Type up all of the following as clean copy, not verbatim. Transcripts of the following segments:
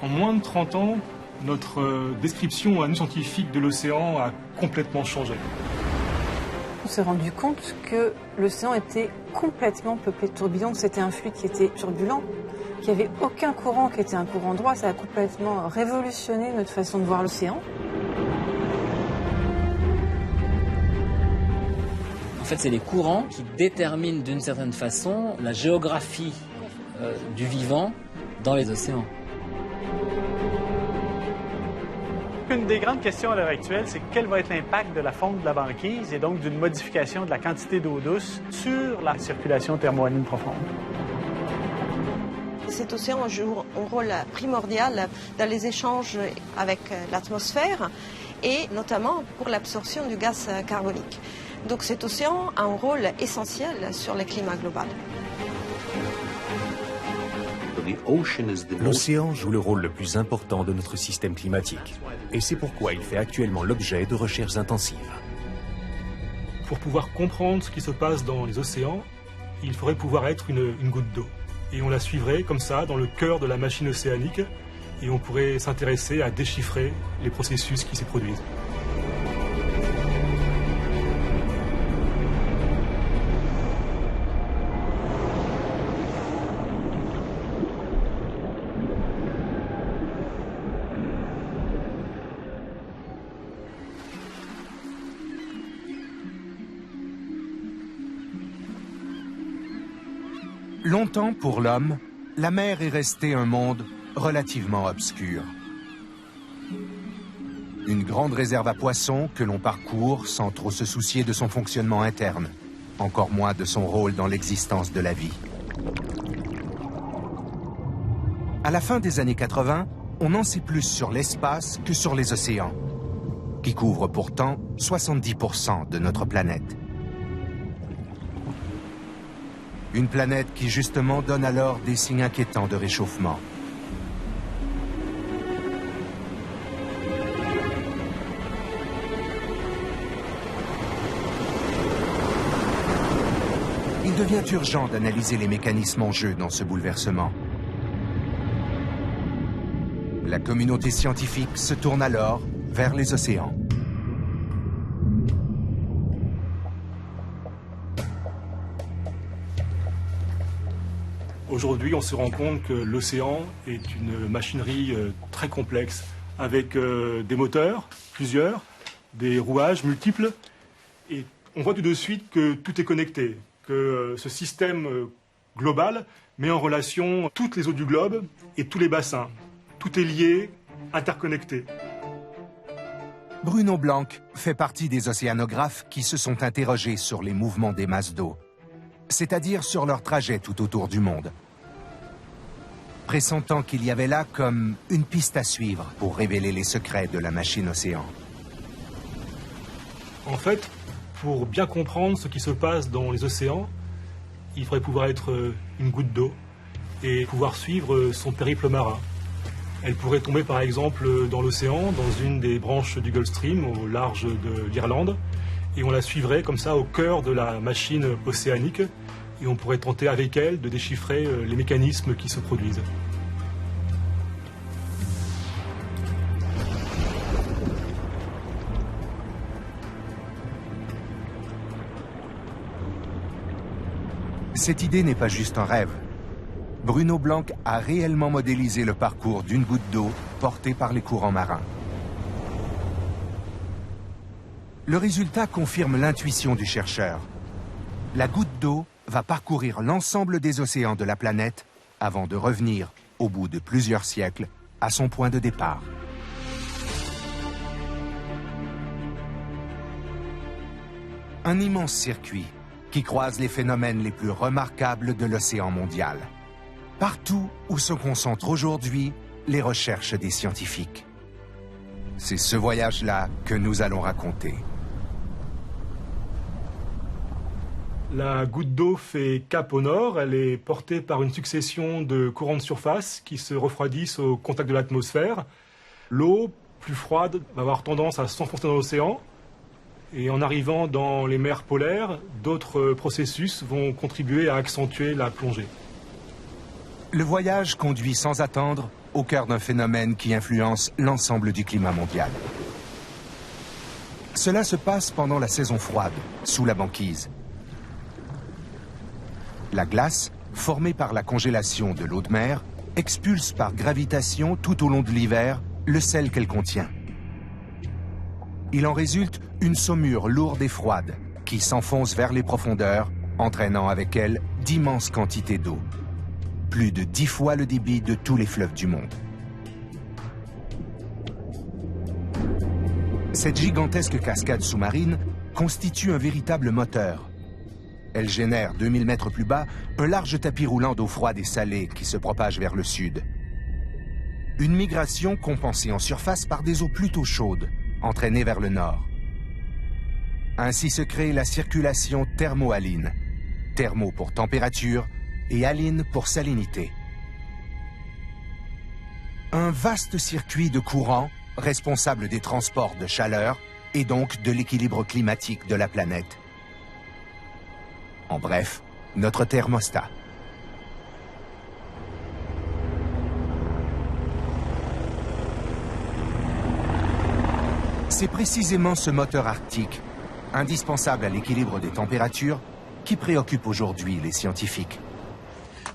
En moins de 30 ans, notre description à nous scientifiques de l'océan a complètement changé. On s'est rendu compte que l'océan était complètement peuplé de tourbillons, que c'était un flux qui était turbulent, qu'il n'y avait aucun courant qui était un courant droit. Ça a complètement révolutionné notre façon de voir l'océan. En fait, c'est les courants qui déterminent d'une certaine façon la géographie du vivant dans les océans. Une des grandes questions à l'heure actuelle, c'est quel va être l'impact de la fonte de la banquise et donc d'une modification de la quantité d'eau douce sur la circulation thermohaline profonde. Cet océan joue un rôle primordial dans les échanges avec l'atmosphère et notamment pour l'absorption du gaz carbonique. Donc cet océan a un rôle essentiel sur le climat global. L'océan joue le rôle le plus important de notre système climatique. Et c'est pourquoi il fait actuellement l'objet de recherches intensives. Pour pouvoir comprendre ce qui se passe dans les océans, il faudrait pouvoir être une goutte d'eau. Et on la suivrait comme ça dans le cœur de la machine océanique et on pourrait s'intéresser à déchiffrer les processus qui s'y produisent. Longtemps pour l'homme, la mer est restée un monde relativement obscur. Une grande réserve à poissons que l'on parcourt sans trop se soucier de son fonctionnement interne, encore moins de son rôle dans l'existence de la vie. À la fin des années 80, on en sait plus sur l'espace que sur les océans, qui couvrent pourtant 70% de notre planète. Une planète qui justement donne alors des signes inquiétants de réchauffement. Il devient urgent d'analyser les mécanismes en jeu dans ce bouleversement. La communauté scientifique se tourne alors vers les océans. Aujourd'hui, on se rend compte que l'océan est une machinerie très complexe, avec des moteurs, plusieurs, des rouages multiples, et on voit tout de suite que tout est connecté, que ce système global met en relation toutes les eaux du globe et tous les bassins. Tout est lié, interconnecté. Bruno Blanc fait partie des océanographes qui se sont interrogés sur les mouvements des masses d'eau, c'est-à-dire sur leur trajet tout autour du monde. Pressentant qu'il y avait là comme une piste à suivre pour révéler les secrets de la machine océan. En fait, pour bien comprendre ce qui se passe dans les océans, il faudrait pouvoir être une goutte d'eau et pouvoir suivre son périple marin. Elle pourrait tomber par exemple dans l'océan, dans une des branches du Gulf Stream, au large de l'Irlande, et on la suivrait comme ça au cœur de la machine océanique, et on pourrait tenter avec elle de déchiffrer les mécanismes qui se produisent. Cette idée n'est pas juste un rêve. Bruno Blanc a réellement modélisé le parcours d'une goutte d'eau portée par les courants marins. Le résultat confirme l'intuition du chercheur. La goutte d'eau va parcourir l'ensemble des océans de la planète avant de revenir, au bout de plusieurs siècles, à son point de départ. Un immense circuit qui croise les phénomènes les plus remarquables de l'océan mondial. Partout où se concentrent aujourd'hui les recherches des scientifiques. C'est ce voyage-là que nous allons raconter. La goutte d'eau fait cap au nord, elle est portée par une succession de courants de surface qui se refroidissent au contact de l'atmosphère. L'eau, plus froide, va avoir tendance à s'enfoncer dans l'océan. Et en arrivant dans les mers polaires, d'autres processus vont contribuer à accentuer la plongée. Le voyage conduit sans attendre au cœur d'un phénomène qui influence l'ensemble du climat mondial. Cela se passe pendant la saison froide, sous la banquise. La glace, formée par la congélation de l'eau de mer, expulse par gravitation tout au long de l'hiver le sel qu'elle contient. Il en résulte une saumure lourde et froide qui s'enfonce vers les profondeurs, entraînant avec elle d'immenses quantités d'eau. Plus de 10 fois le débit de tous les fleuves du monde. Cette gigantesque cascade sous-marine constitue un véritable moteur. Elle génère 2000 mètres plus bas un large tapis roulant d'eau froide et salée qui se propage vers le sud. Une migration compensée en surface par des eaux plutôt chaudes, entraînées vers le nord. Ainsi se crée la circulation thermo-haline. Thermo pour température et haline pour salinité. Un vaste circuit de courant responsable des transports de chaleur et donc de l'équilibre climatique de la planète. En bref, notre thermostat. C'est précisément ce moteur arctique, indispensable à l'équilibre des températures, qui préoccupe aujourd'hui les scientifiques.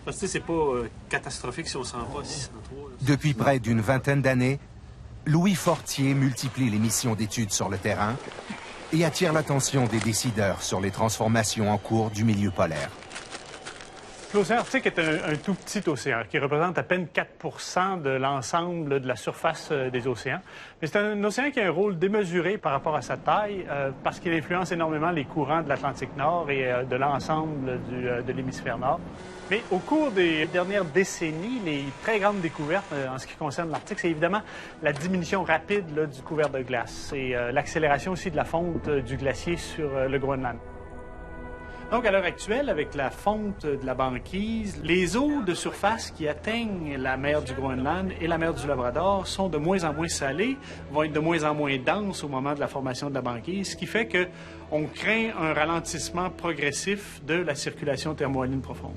Parce que c'est pas catastrophique si on s'en va à 603. Depuis près d'une vingtaine d'années, Louis Fortier multiplie les missions d'études sur le terrain et attire l'attention des décideurs sur les transformations en cours du milieu polaire. L'océan Arctique est un tout petit océan qui représente à peine 4 de l'ensemble de la surface des océans. Mais c'est un océan qui a un rôle démesuré par rapport à sa taille parce qu'il influence énormément les courants de l'Atlantique Nord et de l'ensemble de l'hémisphère Nord. Mais au cours des dernières décennies, les très grandes découvertes en ce qui concerne l'Arctique, c'est évidemment la diminution rapide là, du couvert de glace et l'accélération aussi de la fonte du glacier sur le Groenland. Donc, à l'heure actuelle, avec la fonte de la banquise, les eaux de surface qui atteignent la mer du Groenland et la mer du Labrador sont de moins en moins salées, vont être de moins en moins denses au moment de la formation de la banquise, ce qui fait qu'on craint un ralentissement progressif de la circulation thermo-haline profonde.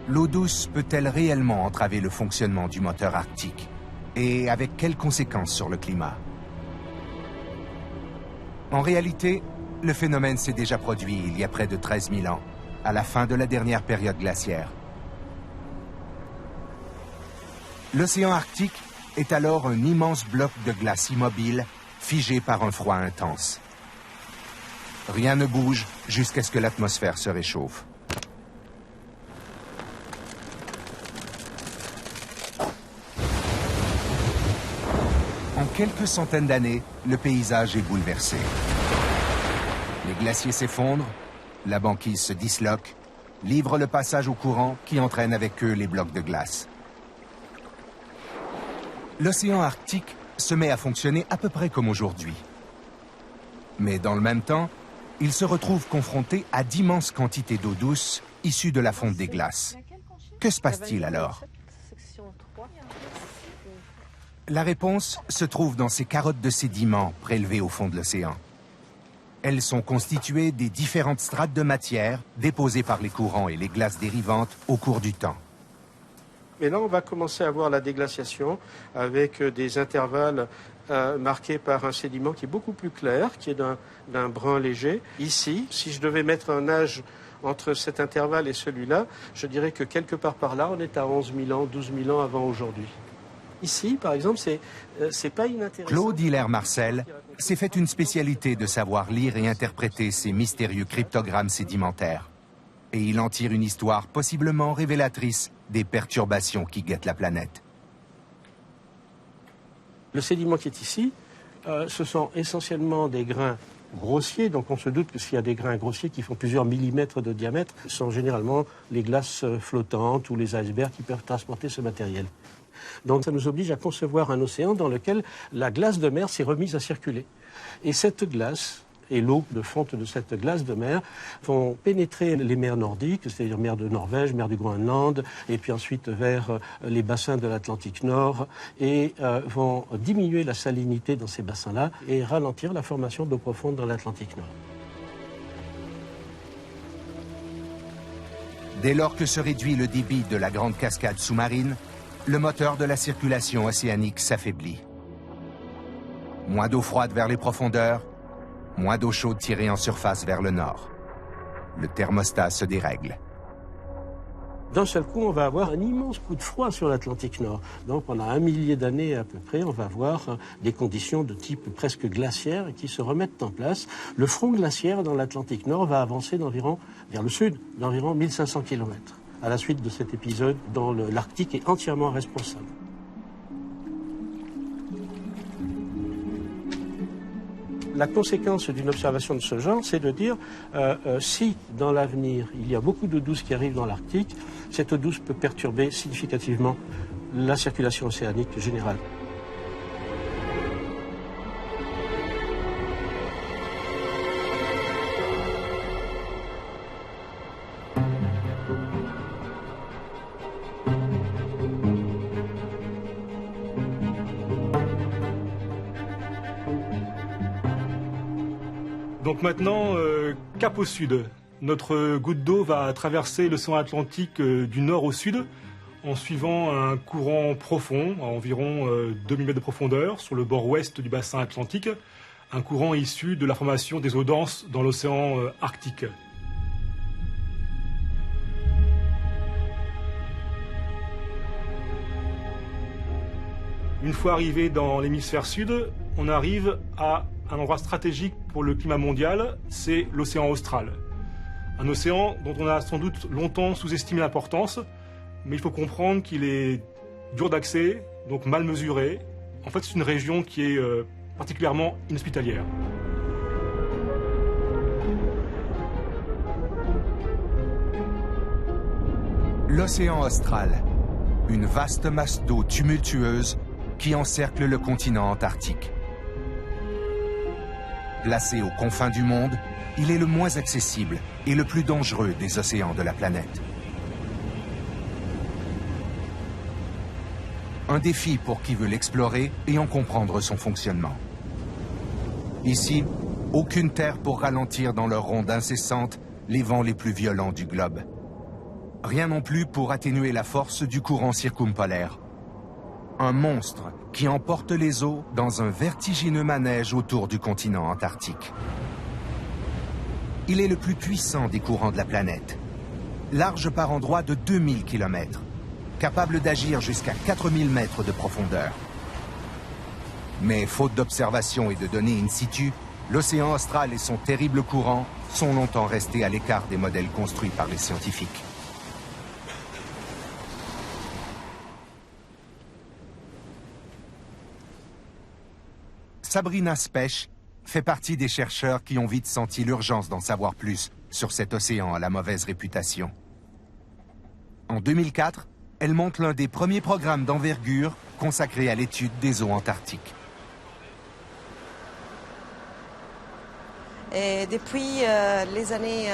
L'eau douce peut-elle réellement entraver le fonctionnement du moteur arctique? Et avec quelles conséquences sur le climat? En réalité, le phénomène s'est déjà produit il y a près de 13 000 ans, à la fin de la dernière période glaciaire. L'océan Arctique est alors un immense bloc de glace immobile, figé par un froid intense. Rien ne bouge jusqu'à ce que l'atmosphère se réchauffe. En quelques centaines d'années, le paysage est bouleversé. Les glaciers s'effondrent, la banquise se disloque, livre le passage au courant qui entraîne avec eux les blocs de glace. L'océan Arctique se met à fonctionner à peu près comme aujourd'hui. Mais dans le même temps, il se retrouve confronté à d'immenses quantités d'eau douce issues de la fonte des glaces. Que se passe-t-il alors? La réponse se trouve dans ces carottes de sédiments prélevées au fond de l'océan. Elles sont constituées des différentes strates de matière déposées par les courants et les glaces dérivantes au cours du temps. Et là, on va commencer à voir la déglaciation avec des intervalles marqués par un sédiment qui est beaucoup plus clair, qui est d'un brun léger. Ici, si je devais mettre un âge entre cet intervalle et celui-là, je dirais que quelque part par là, on est à 11 000 ans, 12 000 ans avant aujourd'hui. Ici, par exemple, c'est pas inintéressant. Claude Hilaire-Marcel s'est fait une spécialité de savoir lire et interpréter ces mystérieux cryptogrammes sédimentaires. Et il en tire une histoire possiblement révélatrice des perturbations qui guettent la planète. Le sédiment qui est ici, ce sont essentiellement des grains grossiers. Donc on se doute que s'il y a des grains grossiers qui font plusieurs millimètres de diamètre, ce sont généralement les glaces flottantes ou les icebergs qui peuvent transporter ce matériel. Donc ça nous oblige à concevoir un océan dans lequel la glace de mer s'est remise à circuler. Et cette glace et l'eau de fonte de cette glace de mer vont pénétrer les mers nordiques, c'est-à-dire mer de Norvège, mer du Groenland, et puis ensuite vers les bassins de l'Atlantique Nord, et vont diminuer la salinité dans ces bassins-là et ralentir la formation d'eau profonde dans l'Atlantique Nord. Dès lors que se réduit le débit de la grande cascade sous-marine, le moteur de la circulation océanique s'affaiblit. Moins d'eau froide vers les profondeurs, moins d'eau chaude tirée en surface vers le nord. Le thermostat se dérègle. D'un seul coup, on va avoir un immense coup de froid sur l'Atlantique Nord. Donc pendant 1 millier d'années à peu près, on va avoir des conditions de type presque glaciaire qui se remettent en place. Le front glaciaire dans l'Atlantique Nord va avancer d'environ, vers le sud, d'environ 1500 km. À la suite de cet épisode dont l'Arctique est entièrement responsable. La conséquence d'une observation de ce genre, c'est de dire si dans l'avenir il y a beaucoup d'eau douce qui arrive dans l'Arctique, cette eau douce peut perturber significativement la circulation océanique générale. Donc maintenant, cap au sud. Notre goutte d'eau va traverser l'océan Atlantique du nord au sud en suivant un courant profond, à environ 2000 mètres de profondeur, sur le bord ouest du bassin atlantique, un courant issu de la formation des eaux denses dans l'océan Arctique. Une fois arrivé dans l'hémisphère sud, on arrive à un endroit stratégique pour le climat mondial, c'est l'océan austral. Un océan dont on a sans doute longtemps sous-estimé l'importance, mais il faut comprendre qu'il est dur d'accès, donc mal mesuré. En fait, c'est une région qui est particulièrement inhospitalière. L'océan austral, une vaste masse d'eau tumultueuse qui encercle le continent antarctique. Placé aux confins du monde, il est le moins accessible et le plus dangereux des océans de la planète. Un défi pour qui veut l'explorer et en comprendre son fonctionnement. Ici, aucune terre pour ralentir dans leur ronde incessante les vents les plus violents du globe. Rien non plus pour atténuer la force du courant circumpolaire. Un monstre qui emporte les eaux dans un vertigineux manège autour du continent antarctique. Il est le plus puissant des courants de la planète. Large par endroits de 2000 km, capable d'agir jusqu'à 4000 mètres de profondeur. Mais faute d'observation et de données in situ, l'océan austral et son terrible courant sont longtemps restés à l'écart des modèles construits par les scientifiques. Sabrina Specht fait partie des chercheurs qui ont vite senti l'urgence d'en savoir plus sur cet océan à la mauvaise réputation. En 2004, elle monte l'un des premiers programmes d'envergure consacrés à l'étude des eaux antarctiques. Et depuis les années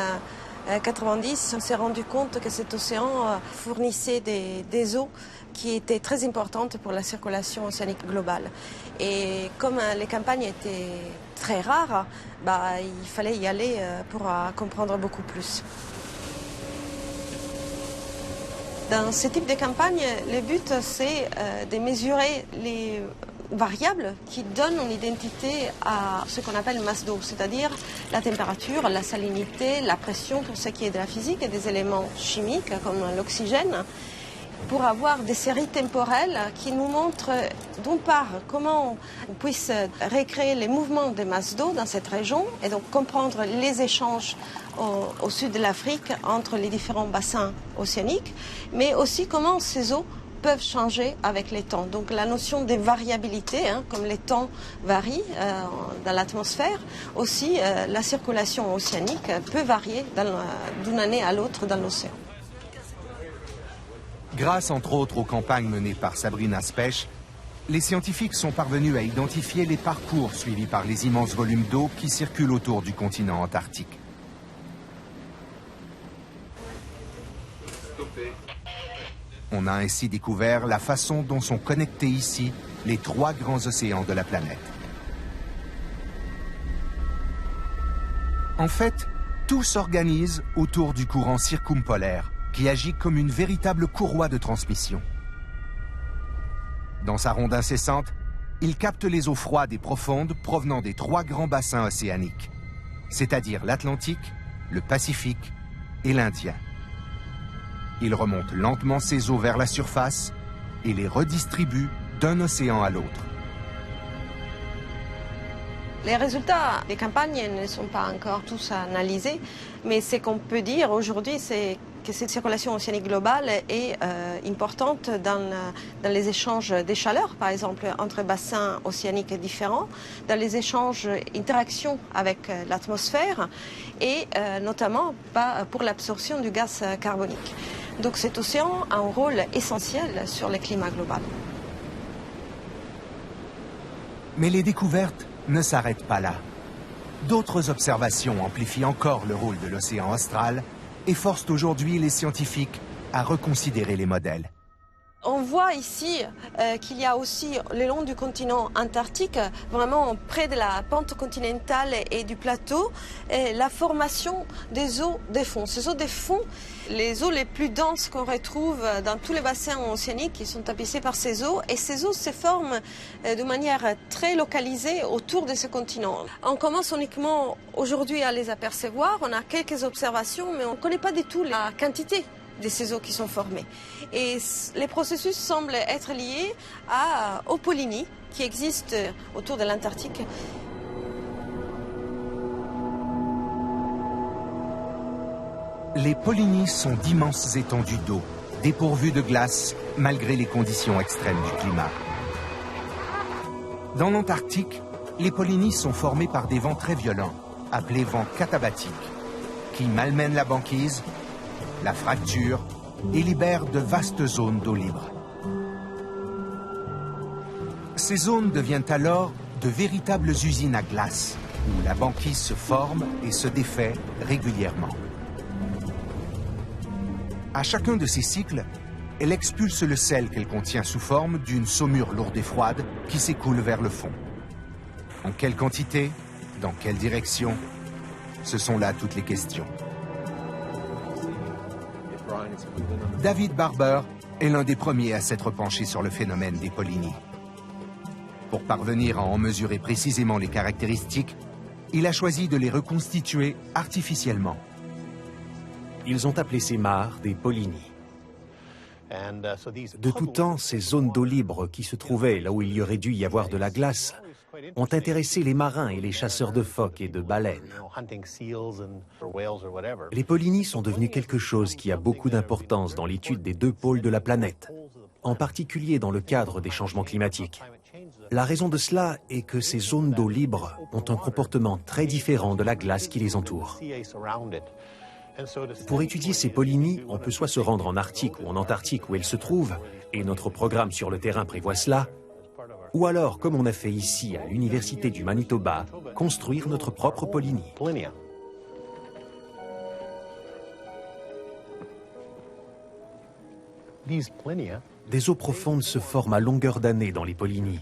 90, on s'est rendu compte que cet océan fournissait des eaux qui étaient très importantes pour la circulation océanique globale. Et comme les campagnes étaient très rares, il fallait y aller pour comprendre beaucoup plus. Dans ce type de campagne, le but, c'est de mesurer les variables qui donnent une identité à ce qu'on appelle masse d'eau, c'est-à-dire la température, la salinité, la pression pour ce qui est de la physique et des éléments chimiques comme l'oxygène, pour avoir des séries temporelles qui nous montrent d'une part comment on puisse recréer les mouvements des masses d'eau dans cette région et donc comprendre les échanges au sud de l'Afrique entre les différents bassins océaniques, mais aussi comment ces eaux peuvent changer avec les temps. Donc la notion de variabilité, comme les temps varient dans l'atmosphère, aussi la circulation océanique peut varier d'une année à l'autre dans l'océan. Grâce entre autres aux campagnes menées par Sabrina Specht, les scientifiques sont parvenus à identifier les parcours suivis par les immenses volumes d'eau qui circulent autour du continent antarctique. On a ainsi découvert la façon dont sont connectés ici les 3 grands océans de la planète. En fait, tout s'organise autour du courant circumpolaire, qui agit comme une véritable courroie de transmission. Dans sa ronde incessante, il capte les eaux froides et profondes provenant des 3 grands bassins océaniques, c'est-à-dire l'Atlantique, le Pacifique et l'Indien. Il remonte lentement ces eaux vers la surface et les redistribue d'un océan à l'autre. Les résultats des campagnes ne sont pas encore tous analysés, mais ce qu'on peut dire aujourd'hui, c'est que cette circulation océanique globale est importante dans les échanges des chaleurs, par exemple, entre bassins océaniques différents, dans les échanges, interactions avec l'atmosphère et notamment pour l'absorption du gaz carbonique. Donc cet océan a un rôle essentiel sur le climat global. Mais les découvertes ne s'arrêtent pas là. D'autres observations amplifient encore le rôle de l'océan austral et forcent aujourd'hui les scientifiques à reconsidérer les modèles. On voit ici qu'il y a aussi le long du continent antarctique, vraiment près de la pente continentale et du plateau, la formation des eaux de fond. Ces eaux de fond, les eaux les plus denses qu'on retrouve dans tous les bassins océaniques, qui sont tapissés par ces eaux, et ces eaux se forment de manière très localisée autour de ce continent. On commence uniquement aujourd'hui à les apercevoir, on a quelques observations, mais on ne connaît pas du tout la quantité de ces eaux qui sont formées. Et les processus semblent être liés aux polynies qui existent autour de l'Antarctique. Les polynies sont d'immenses étendues d'eau, dépourvues de glace malgré les conditions extrêmes du climat. Dans l'Antarctique, les polynies sont formées par des vents très violents, appelés vents katabatiques, qui malmènent la banquise, la fracture et libère de vastes zones d'eau libre. Ces zones deviennent alors de véritables usines à glace, où la banquise se forme et se défait régulièrement. À chacun de ces cycles, elle expulse le sel qu'elle contient sous forme d'une saumure lourde et froide qui s'écoule vers le fond. En quelle quantité? Dans quelle direction? Ce sont là toutes les questions. David Barber est l'un des premiers à s'être penché sur le phénomène des polynies. Pour parvenir à en mesurer précisément les caractéristiques, il a choisi de les reconstituer artificiellement. Ils ont appelé ces mares des polynies. De tout temps, ces zones d'eau libre qui se trouvaient là où il y aurait dû y avoir de la glace ont intéressé les marins et les chasseurs de phoques et de baleines. Les polynies sont devenues quelque chose qui a beaucoup d'importance dans l'étude des 2 pôles de la planète, en particulier dans le cadre des changements climatiques. La raison de cela est que ces zones d'eau libre ont un comportement très différent de la glace qui les entoure. Pour étudier ces polynies, on peut soit se rendre en Arctique ou en Antarctique où elles se trouvent, et notre programme sur le terrain prévoit cela, ou alors, comme on a fait ici à l'Université du Manitoba, construire notre propre polynie. Des eaux profondes se forment à longueur d'année dans les polynies,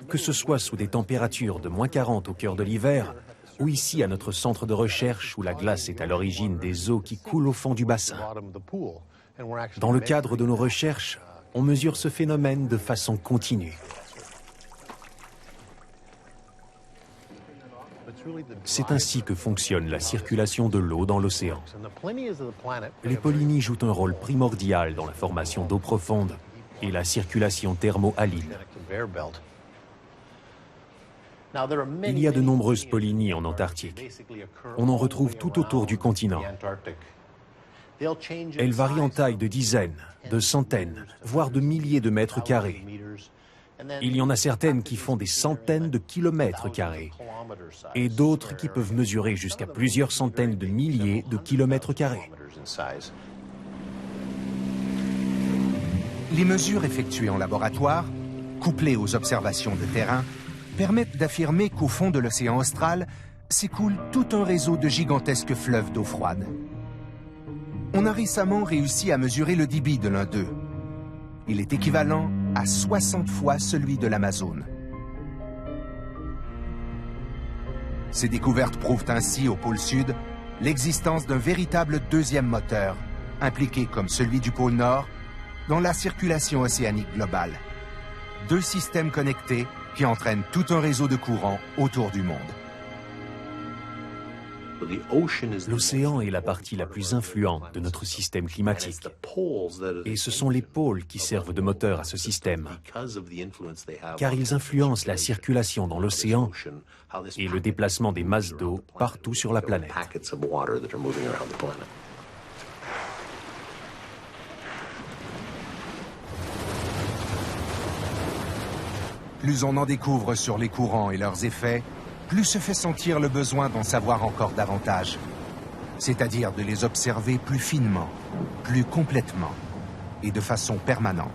que ce soit sous des températures de -40 au cœur de l'hiver, ou ici à notre centre de recherche où la glace est à l'origine des eaux qui coulent au fond du bassin. Dans le cadre de nos recherches, on mesure ce phénomène de façon continue. C'est ainsi que fonctionne la circulation de l'eau dans l'océan. Les polynies jouent un rôle primordial dans la formation d'eau profonde et la circulation thermo-haline. Il y a de nombreuses polynies en Antarctique. On en retrouve tout autour du continent. Elles varient en taille de dizaines, de centaines, voire de milliers de mètres carrés. Il y en a certaines qui font des centaines de kilomètres carrés et d'autres qui peuvent mesurer jusqu'à plusieurs centaines de milliers de kilomètres carrés. Les mesures effectuées en laboratoire, couplées aux observations de terrain, permettent d'affirmer qu'au fond de l'océan austral s'écoule tout un réseau de gigantesques fleuves d'eau froide. On a récemment réussi à mesurer le débit de l'un d'eux. Il est équivalent à 60 fois celui de l'Amazone. Ces découvertes prouvent ainsi au pôle Sud l'existence d'un véritable deuxième moteur, impliqué comme celui du pôle Nord, dans la circulation océanique globale. 2 systèmes connectés qui entraînent tout un réseau de courant autour du monde. L'océan est la partie la plus influente de notre système climatique. Et ce sont les pôles qui servent de moteur à ce système, car ils influencent la circulation dans l'océan et le déplacement des masses d'eau partout sur la planète. Plus on en découvre sur les courants et leurs effets, plus se fait sentir le besoin d'en savoir encore davantage, c'est-à-dire de les observer plus finement, plus complètement et de façon permanente.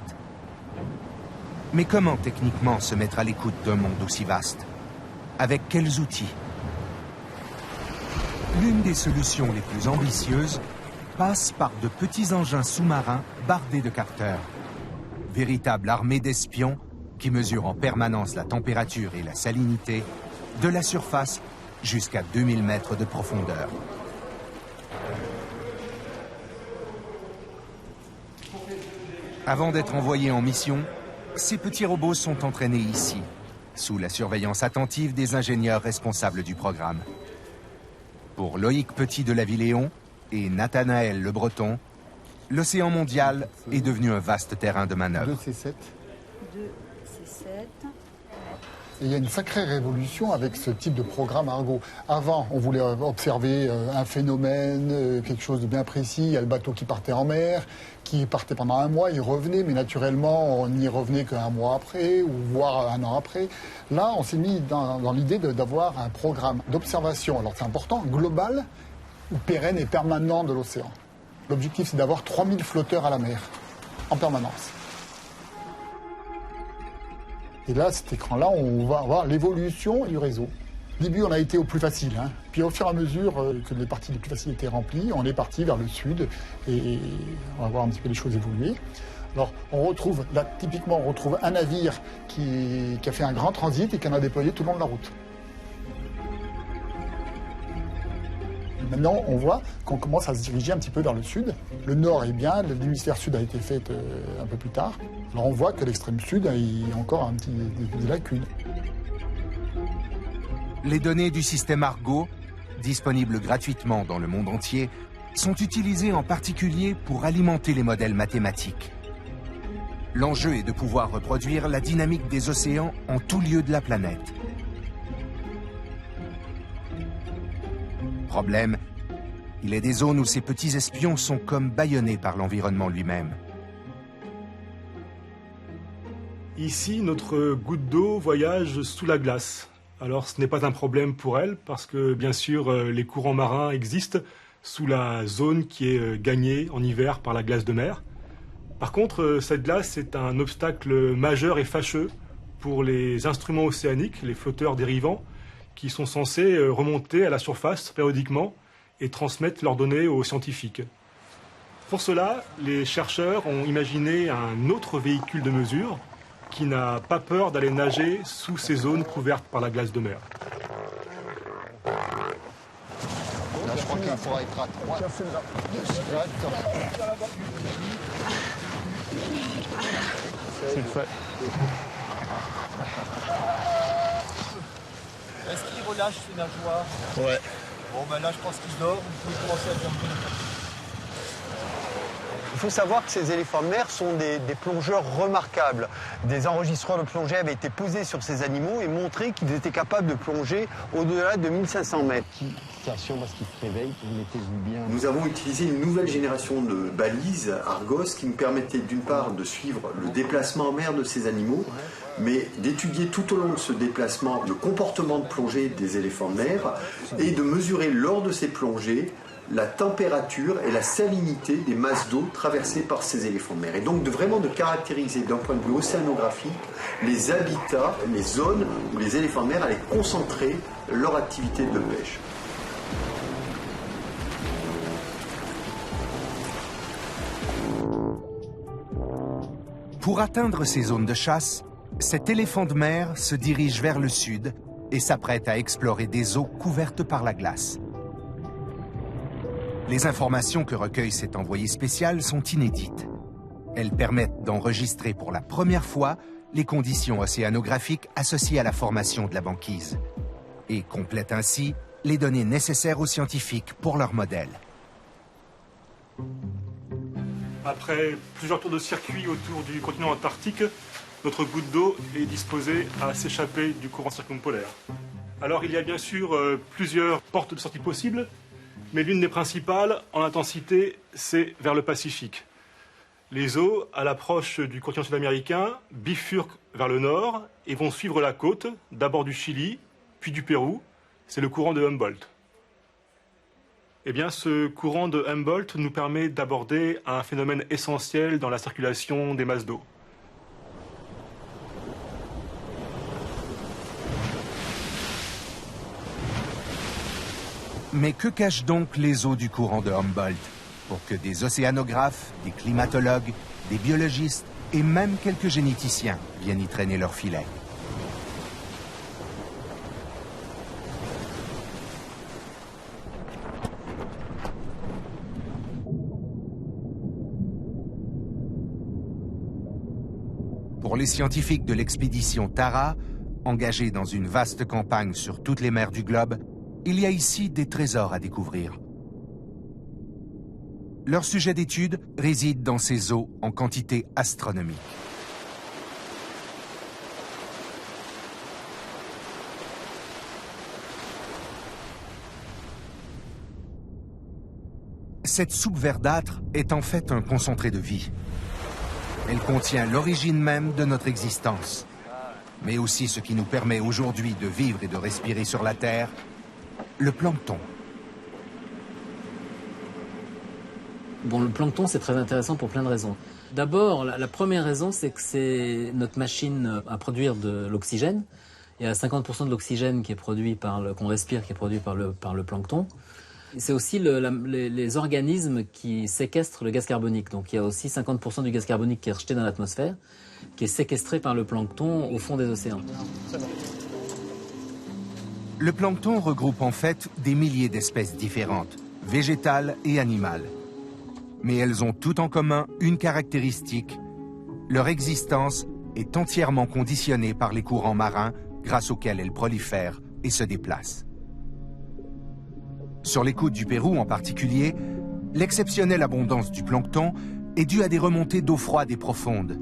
Mais comment techniquement se mettre à l'écoute d'un monde aussi vaste? Avec quels outils? L'une des solutions les plus ambitieuses passe par de petits engins sous-marins bardés de capteurs, véritable armée d'espions qui mesurent en permanence la température et la salinité de la surface jusqu'à 2000 mètres de profondeur. Avant d'être envoyés en mission, ces petits robots sont entraînés ici, sous la surveillance attentive des ingénieurs responsables du programme. Pour Loïc Petit de La Villéon et Nathanaël Le Breton, l'océan mondial est devenu un vaste terrain de manœuvre. 2C7. Et il y a une sacrée révolution avec ce type de programme Argo. Avant, on voulait observer un phénomène, quelque chose de bien précis. Il y a le bateau qui partait en mer, qui partait pendant un mois, il revenait, mais naturellement, on n'y revenait qu'un mois après, ou voire un an après. Là, on s'est mis dans l'idée d'avoir un programme d'observation, alors c'est important, global, pérenne et permanent de l'océan. L'objectif, c'est d'avoir 3000 flotteurs à la mer, en permanence. Et là, cet écran-là, on va voir l'évolution du réseau. Au début, on a été au plus facile. Puis au fur et à mesure que les parties les plus faciles étaient remplies, on est parti vers le sud et on va voir un petit peu les choses évoluer. Alors, on retrouve, là, typiquement, on retrouve un navire qui a fait un grand transit et qui en a déployé tout le long de la route. Maintenant, on voit qu'on commence à se diriger un petit peu vers le sud. Le nord est bien, l'hémisphère sud a été fait un peu plus tard. Alors on voit que l'extrême sud, il y a encore des lacunes. Les données du système Argo, disponibles gratuitement dans le monde entier, sont utilisées en particulier pour alimenter les modèles mathématiques. L'enjeu est de pouvoir reproduire la dynamique des océans en tout lieu de la planète. Problème, il est des zones où ces petits espions sont comme bâillonnés par l'environnement lui-même. Ici, notre goutte d'eau voyage sous la glace. Alors ce n'est pas un problème pour elle parce que bien sûr les courants marins existent sous la zone qui est gagnée en hiver par la glace de mer. Par contre, cette glace est un obstacle majeur et fâcheux pour les instruments océaniques, les flotteurs dérivants, qui sont censés remonter à la surface périodiquement et transmettre leurs données aux scientifiques. Pour cela, les chercheurs ont imaginé un autre véhicule de mesure qui n'a pas peur d'aller nager sous ces zones couvertes par la glace de mer. Là, je crois qu'il faudra être à 3. C'est le fait. Est-ce qu'il relâche ses nageoires? Ouais. Bon, ben là, je pense qu'il dort. Vous pouvez commencer à jumper. Il faut savoir que ces éléphants de mer sont des plongeurs remarquables. Des enregistreurs de plongée avaient été posés sur ces animaux et montré qu'ils étaient capables de plonger au-delà de 1500 mètres. Attention parce qu'il se réveille, mettez-vous bien. Nous avons utilisé une nouvelle génération de balises Argos qui nous permettait d'une part de suivre le déplacement en mer de ces animaux, mais d'étudier tout au long de ce déplacement le comportement de plongée des éléphants de mer et de mesurer lors de ces plongées la température et la salinité des masses d'eau traversées par ces éléphants de mer. Et donc de caractériser d'un point de vue océanographique les habitats, les zones où les éléphants de mer allaient concentrer leur activité de pêche. Pour atteindre ces zones de chasse, cet éléphant de mer se dirige vers le sud et s'apprête à explorer des eaux couvertes par la glace. Les informations que recueille cet envoyé spécial sont inédites. Elles permettent d'enregistrer pour la première fois les conditions océanographiques associées à la formation de la banquise et complète ainsi les données nécessaires aux scientifiques pour leur modèle. Après plusieurs tours de circuit autour du continent antarctique, notre goutte d'eau est disposée à s'échapper du courant circumpolaire. Alors il y a bien sûr plusieurs portes de sortie possibles, mais l'une des principales en intensité, c'est vers le Pacifique. Les eaux, à l'approche du continent sud-américain, bifurquent vers le nord et vont suivre la côte, d'abord du Chili, puis du Pérou. C'est le courant de Humboldt. Eh bien, ce courant de Humboldt nous permet d'aborder un phénomène essentiel dans la circulation des masses d'eau. Mais que cachent donc les eaux du courant de Humboldt pour que des océanographes, des climatologues, des biologistes et même quelques généticiens viennent y traîner leurs filets? Pour les scientifiques de l'expédition Tara, engagés dans une vaste campagne sur toutes les mers du globe, il y a ici des trésors à découvrir. Leur sujet d'étude réside dans ces eaux en quantité astronomique. Cette soupe verdâtre est en fait un concentré de vie. Elle contient l'origine même de notre existence, mais aussi ce qui nous permet aujourd'hui de vivre et de respirer sur la Terre, le plancton. Bon, le plancton, c'est très intéressant pour plein de raisons. D'abord, la première raison, c'est que c'est notre machine à produire de l'oxygène. Il y a 50% de l'oxygène qui est produit qu'on respire, qui est produit par le plancton. C'est aussi les organismes qui séquestrent le gaz carbonique. Donc il y a aussi 50% du gaz carbonique qui est rejeté dans l'atmosphère, qui est séquestré par le plancton au fond des océans. Le plancton regroupe en fait des milliers d'espèces différentes, végétales et animales. Mais elles ont toutes en commun une caractéristique. Leur existence est entièrement conditionnée par les courants marins grâce auxquels elles prolifèrent et se déplacent. Sur les côtes du Pérou en particulier, l'exceptionnelle abondance du plancton est due à des remontées d'eau froide et profonde,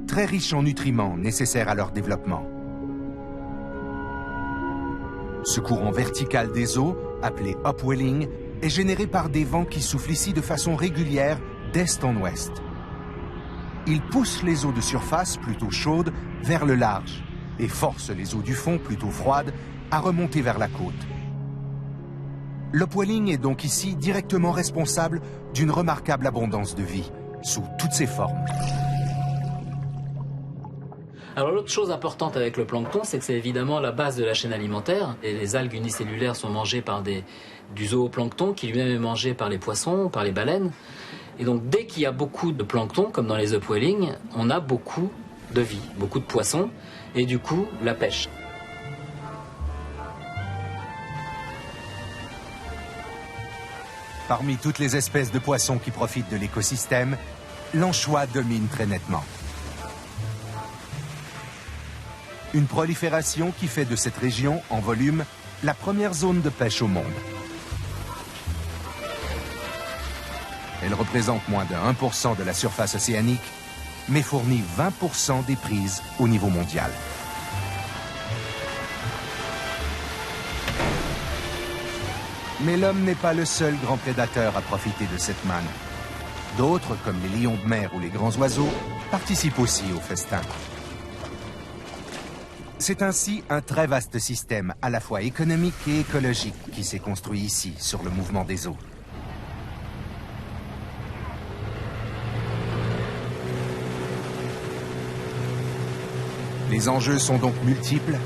très riches en nutriments nécessaires à leur développement. Ce courant vertical des eaux, appelé upwelling, est généré par des vents qui soufflent ici de façon régulière d'est en ouest. Il pousse les eaux de surface, plutôt chaudes, vers le large et force les eaux du fond, plutôt froides, à remonter vers la côte. L'upwelling est donc ici directement responsable d'une remarquable abondance de vie, sous toutes ses formes. Alors l'autre chose importante avec le plancton, c'est que c'est évidemment la base de la chaîne alimentaire. Et les algues unicellulaires sont mangées par du zooplancton, qui lui-même est mangé par les poissons, par les baleines. Et donc dès qu'il y a beaucoup de plancton, comme dans les upwelling, on a beaucoup de vie, beaucoup de poissons, et du coup la pêche. Parmi toutes les espèces de poissons qui profitent de l'écosystème, l'anchois domine très nettement. Une prolifération qui fait de cette région, en volume, la première zone de pêche au monde. Elle représente moins de 1% de la surface océanique, mais fournit 20% des prises au niveau mondial. Mais l'homme n'est pas le seul grand prédateur à profiter de cette manne. D'autres, comme les lions de mer ou les grands oiseaux, participent aussi au festin. C'est ainsi un très vaste système, à la fois économique et écologique, qui s'est construit ici, sur le mouvement des eaux. Les enjeux sont donc multiples,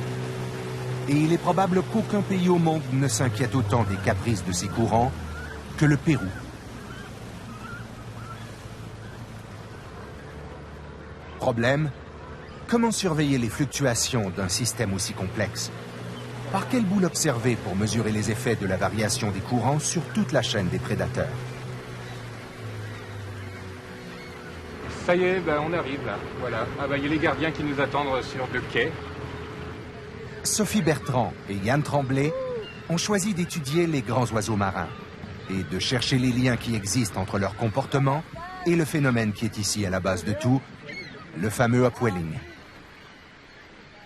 et il est probable qu'aucun pays au monde ne s'inquiète autant des caprices de ces courants que le Pérou. Problème, comment surveiller les fluctuations d'un système aussi complexe? Par quelle boule observer pour mesurer les effets de la variation des courants sur toute la chaîne des prédateurs? Ça y est, on arrive là. Voilà. Ah il y a les gardiens qui nous attendent sur le quai. Sophie Bertrand et Yann Tremblay ont choisi d'étudier les grands oiseaux marins et de chercher les liens qui existent entre leur comportement et le phénomène qui est ici à la base de tout, le fameux upwelling.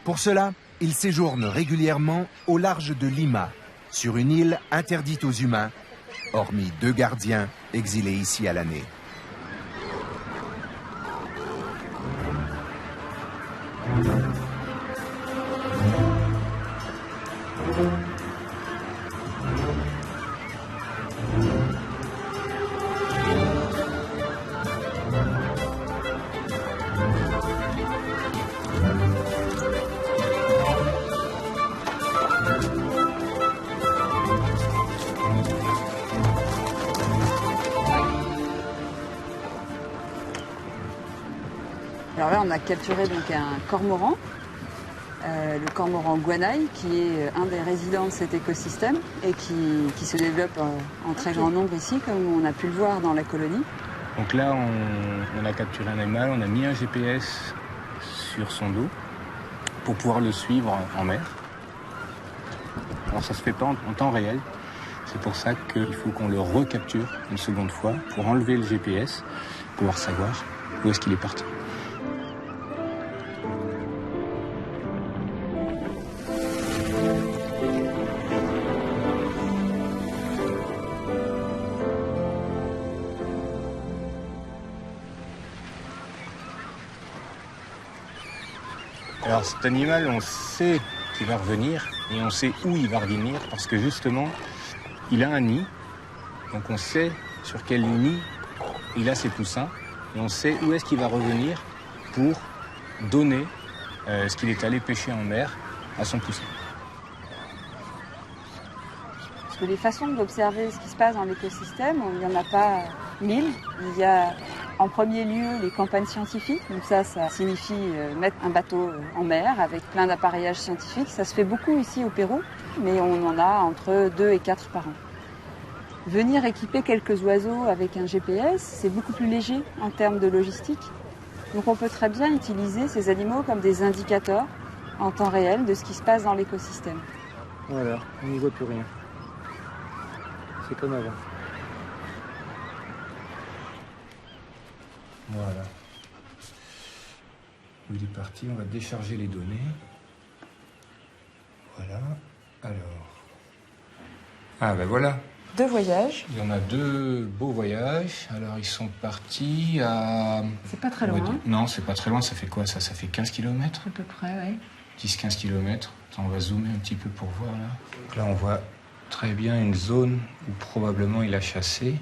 Pour cela, ils séjournent régulièrement au large de Lima, sur une île interdite aux humains, hormis 2 gardiens exilés ici à l'année. Alors là, on a capturé donc un cormoran, le cormoran guanaï, qui est un des résidents de cet écosystème et qui se développe en très grand nombre ici, comme on a pu le voir dans la colonie. Donc là, on a capturé un animal, on a mis un GPS sur son dos pour pouvoir le suivre en mer. Alors ça se fait pas en temps réel. C'est pour ça qu'il faut qu'on le recapture une seconde fois pour enlever le GPS, pour pouvoir savoir où est-ce qu'il est parti. Alors cet animal, on sait qu'il va revenir et on sait où il va revenir parce que justement, il a un nid. Donc on sait sur quel nid il a ses poussins et on sait où est-ce qu'il va revenir pour donner ce qu'il est allé pêcher en mer à son poussin. Parce que les façons d'observer ce qui se passe dans l'écosystème, il n'y en a pas 1000. Il y a en premier lieu les campagnes scientifiques. Donc ça signifie mettre un bateau en mer avec plein d'appareillages scientifiques. Ça se fait beaucoup ici au Pérou, mais on en a entre 2 et 4 par an. Venir équiper quelques oiseaux avec un GPS, c'est beaucoup plus léger en termes de logistique. Donc on peut très bien utiliser ces animaux comme des indicateurs en temps réel de ce qui se passe dans l'écosystème. Voilà, on n'y voit plus rien. C'est comme avant. Voilà. Il est parti, on va décharger les données. Voilà. Alors. Ah ben voilà. 2 voyages. Il y en a 2 beaux voyages. Alors ils sont partis à... C'est pas très loin. Non, c'est pas très loin. Ça fait quoi ça? Ça fait 15 km? À peu près, oui. 10-15 km. Attends, on va zoomer un petit peu pour voir là. Donc là on voit très bien une zone où probablement il a chassé.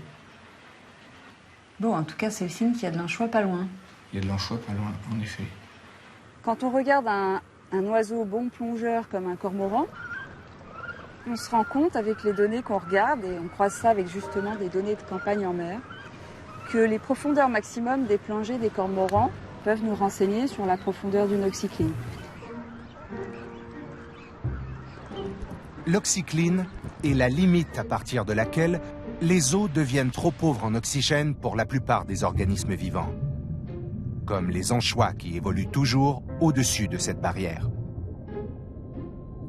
Bon, en tout cas, c'est le signe qu'il y a de l'anchois pas loin. Il y a de l'anchois pas loin, en effet. Quand on regarde un oiseau bon plongeur comme un cormoran, on se rend compte avec les données qu'on regarde, et on croise ça avec justement des données de campagne en mer, que les profondeurs maximum des plongées des cormorans peuvent nous renseigner sur la profondeur d'une oxycline. L'oxycline est la limite à partir de laquelle les eaux deviennent trop pauvres en oxygène pour la plupart des organismes vivants, comme les anchois qui évoluent toujours au-dessus de cette barrière.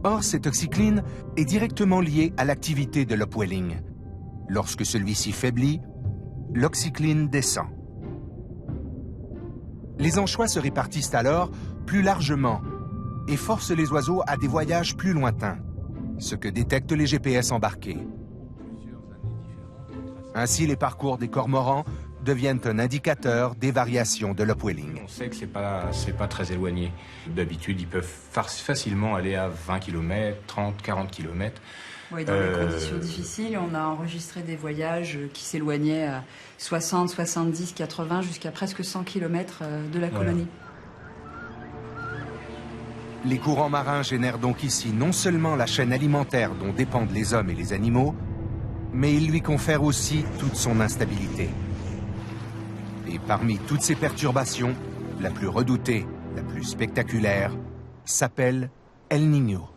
Or, cette oxycline est directement liée à l'activité de l'upwelling. Lorsque celui-ci faiblit, l'oxycline descend. Les anchois se répartissent alors plus largement et forcent les oiseaux à des voyages plus lointains, ce que détectent les GPS embarqués. Ainsi, les parcours des cormorans deviennent un indicateur des variations de l'upwelling. On sait que c'est pas très éloigné. D'habitude, ils peuvent facilement aller à 20 km, 30, 40 km. Oui, dans des conditions difficiles, on a enregistré des voyages qui s'éloignaient à 60, 70, 80, jusqu'à presque 100 km de la colonie. Les courants marins génèrent donc ici non seulement la chaîne alimentaire dont dépendent les hommes et les animaux, mais ils lui confèrent aussi toute son instabilité. Et parmi toutes ces perturbations, la plus redoutée, la plus spectaculaire, s'appelle El Niño.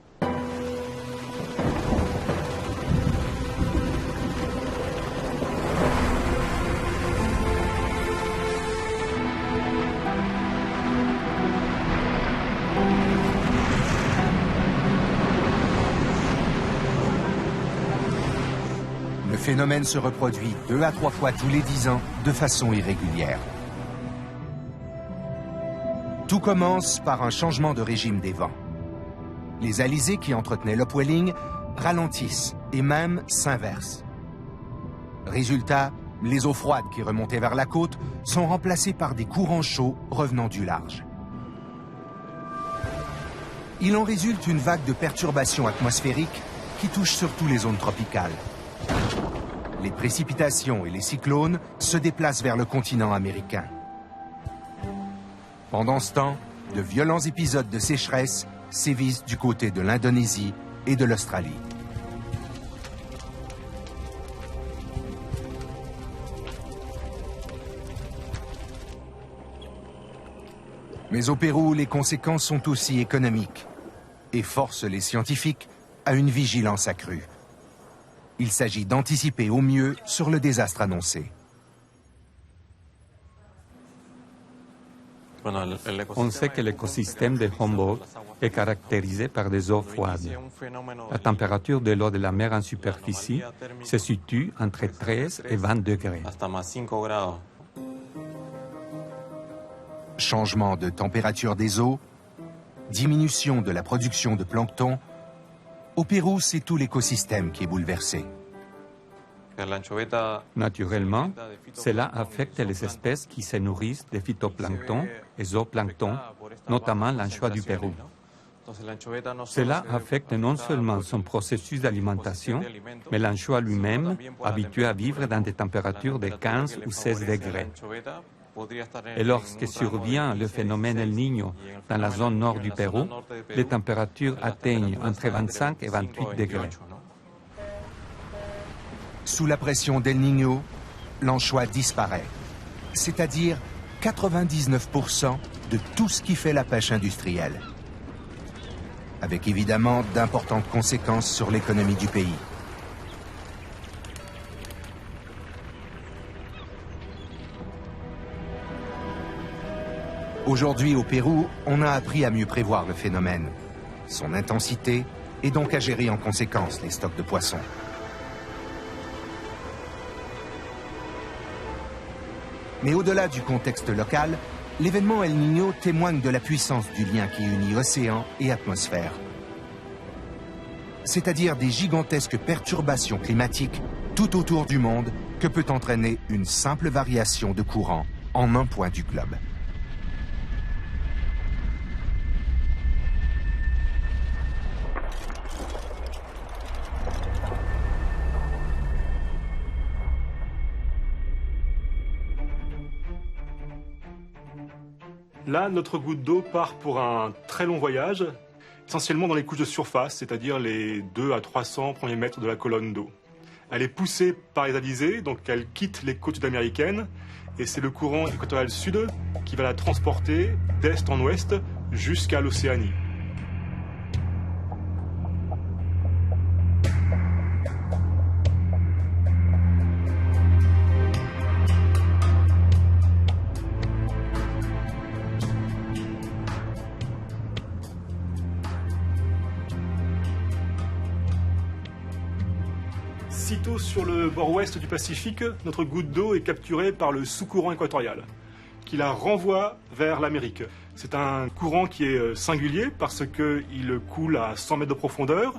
phénomène se reproduit 2 à 3 fois tous les 10 ans de façon irrégulière. Tout commence par un changement de régime des vents. Les alizés qui entretenaient l'upwelling ralentissent et même s'inversent. Résultat, les eaux froides qui remontaient vers la côte sont remplacées par des courants chauds revenant du large. Il en résulte une vague de perturbations atmosphériques qui touche surtout les zones tropicales. Les précipitations et les cyclones se déplacent vers le continent américain. Pendant ce temps, de violents épisodes de sécheresse sévissent du côté de l'Indonésie et de l'Australie. Mais au Pérou, les conséquences sont aussi économiques et forcent les scientifiques à une vigilance accrue. Il s'agit d'anticiper au mieux sur le désastre annoncé. On sait que l'écosystème de Humboldt est caractérisé par des eaux froides. La température de l'eau de la mer en superficie se situe entre 13 et 20 degrés. Changement de température des eaux, diminution de la production de plancton. Au Pérou, c'est tout l'écosystème qui est bouleversé. Naturellement, cela affecte les espèces qui se nourrissent de phytoplancton et zooplancton, notamment l'anchois du Pérou. Cela affecte non seulement son processus d'alimentation, mais l'anchois lui-même, habitué à vivre dans des températures de 15 ou 16 degrés. Et lorsque survient le phénomène El Niño dans la zone nord du Pérou, les températures atteignent entre 25 et 28 degrés. Sous la pression d'El Niño, l'anchois disparaît, c'est-à-dire 99% de tout ce qui fait la pêche industrielle, avec évidemment d'importantes conséquences sur l'économie du pays. Aujourd'hui, au Pérou, on a appris à mieux prévoir le phénomène, son intensité, et donc à gérer en conséquence les stocks de poissons. Mais au-delà du contexte local, l'événement El Niño témoigne de la puissance du lien qui unit océan et atmosphère. C'est-à-dire des gigantesques perturbations climatiques tout autour du monde que peut entraîner une simple variation de courant en un point du globe. Là, notre goutte d'eau part pour un très long voyage, essentiellement dans les couches de surface, c'est-à-dire les 2 à 300 premiers mètres de la colonne d'eau. Elle est poussée par les alizés, donc elle quitte les côtes sud-américaines, et c'est le courant équatorial sud qui va la transporter d'est en ouest jusqu'à l'Océanie. Sitôt sur le bord ouest du Pacifique, notre goutte d'eau est capturée par le sous-courant équatorial, qui la renvoie vers l'Amérique. C'est un courant qui est singulier parce qu'il coule à 100 mètres de profondeur,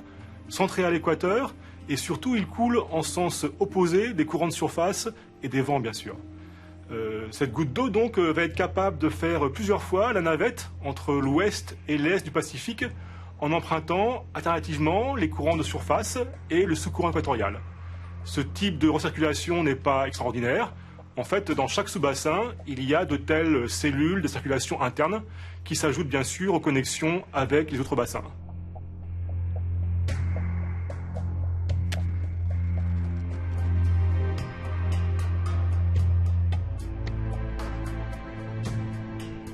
centré à l'équateur, et surtout il coule en sens opposé des courants de surface et des vents, bien sûr. Cette goutte d'eau donc va être capable de faire plusieurs fois la navette entre l'ouest et l'est du Pacifique en empruntant alternativement les courants de surface et le sous-courant équatorial. Ce type de recirculation n'est pas extraordinaire. En fait, dans chaque sous-bassin, il y a de telles cellules de circulation interne qui s'ajoutent bien sûr aux connexions avec les autres bassins.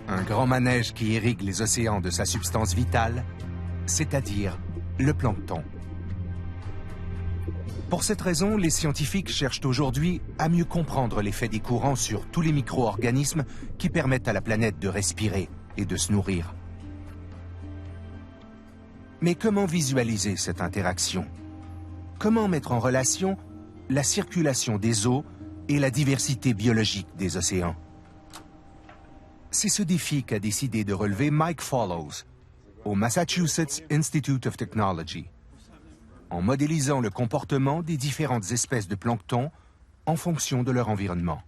Un grand manège qui irrigue les océans de sa substance vitale, c'est-à-dire le plancton. Pour cette raison, les scientifiques cherchent aujourd'hui à mieux comprendre l'effet des courants sur tous les micro-organismes qui permettent à la planète de respirer et de se nourrir. Mais comment visualiser cette interaction? Comment mettre en relation la circulation des eaux et la diversité biologique des océans. C'est ce défi qu'a décidé de relever Mike Follows au Massachusetts Institute of Technology, en modélisant le comportement des différentes espèces de plancton en fonction de leur environnement.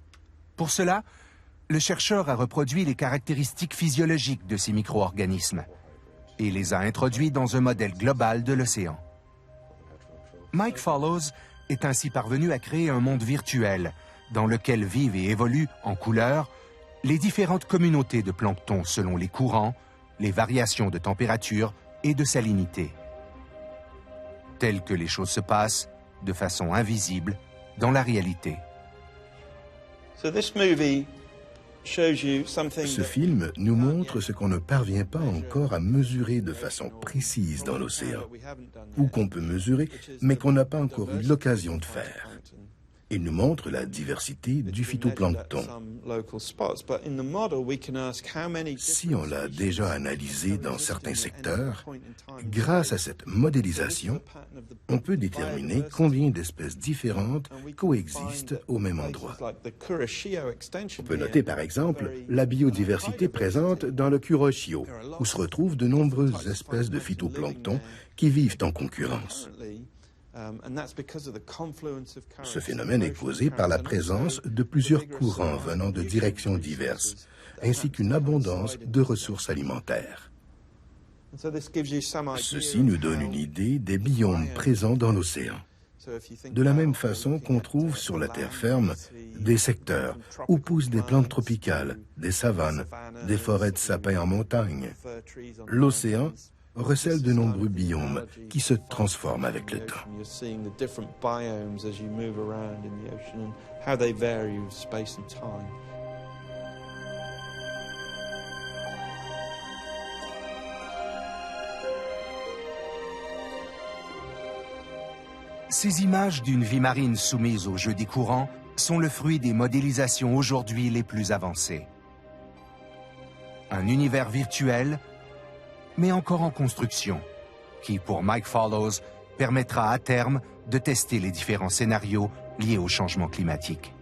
Pour cela, le chercheur a reproduit les caractéristiques physiologiques de ces micro-organismes et les a introduits dans un modèle global de l'océan. Mike Follows est ainsi parvenu à créer un monde virtuel dans lequel vivent et évoluent en couleurs les différentes communautés de plancton selon les courants, les variations de température et de salinité. Telles que les choses se passent de façon invisible dans la réalité. Ce film nous montre ce qu'on ne parvient pas encore à mesurer de façon précise dans l'océan, ou qu'on peut mesurer, mais qu'on n'a pas encore eu l'occasion de faire. Il nous montre la diversité du phytoplancton. Si on l'a déjà analysé dans certains secteurs, grâce à cette modélisation, on peut déterminer combien d'espèces différentes coexistent au même endroit. On peut noter par exemple la biodiversité présente dans le Kuroshio, où se retrouvent de nombreuses espèces de phytoplancton qui vivent en concurrence. Ce phénomène est causé par la présence de plusieurs courants venant de directions diverses, ainsi qu'une abondance de ressources alimentaires. Ceci nous donne une idée des biomes présents dans l'océan. De la même façon qu'on trouve sur la terre ferme des secteurs où poussent des plantes tropicales, des savanes, des forêts de sapins en montagne. L'océan recèle de nombreux biomes qui se transforment avec le temps. Ces images d'une vie marine soumise au jeu des courants sont le fruit des modélisations aujourd'hui les plus avancées. Un univers virtuel, mais encore en construction, qui, pour Mike Follows, permettra à terme de tester les différents scénarios liés au changement climatique.